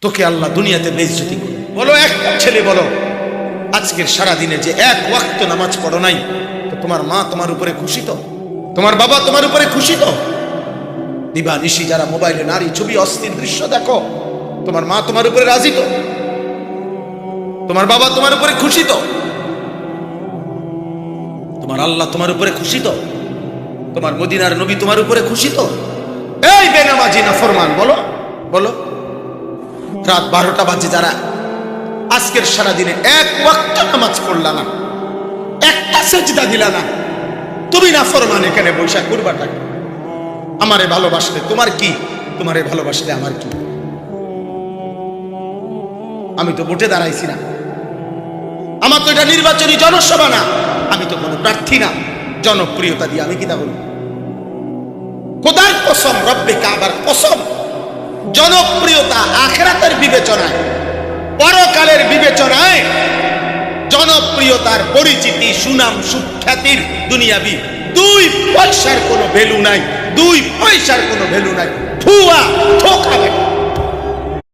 তোকে আল্লাহ দুনিয়াতে বেইজ্জতি করবে। বলো একটা ছেলে বলো আজকের সারা দিনে যে এক ওয়াক্ত নামাজ পড়ো নাই, তো তোমার মা তোমার উপরে খুশি তো? তোমার বাবা তোমার উপরে খুশি তো? দিবা নিশি যারা মোবাইলে নারী ছবি অস্থির দৃশ্য দেখো, তোমার মা তোমার উপরে রাজি তো? তোমার বাবা তোমার উপরে খুশি তো? তোমার আল্লাহ তোমার উপরে খুশি তো? তোমার মদিনার নবী তোমার উপরে খুশি তো? এই বেনামাজি নাফরমান বলো বলো, রাত 12টা বাজে যারা আজকের সারা দিনে এক ওয়াক্ত নামাজ পড়লা না, একটা সেজদা দিলা না, তুমি নাফরমান এখানে বৈশাখ করবাটা? আমারে ভালোবাসলে তোমার কি, তোমারে ভালোবাসলে আমার কি? আমি তো ভোটে দাঁড়াইছি না, আমার তো এটা নির্বাচনী জনসভা না, আমি তো কোনো প্রার্থী না। জনপ্রিয়তা দিয়ে আমি কি তা বলবো? খোদার কসম, রব্বে কাবার কসম, জনপ্রিয়তা আখিরাতের বিবেচনায়, পরকালের বিবেচনায় জনপ্রিয়তার পরিচিতি, সুনাম, সুখ্যাতির দুনিয়াবি 2 পয়সার কোনো ভ্যালু নাই, 2 পয়সার কোনো ভ্যালু নাই। ফুয়া ঠোকা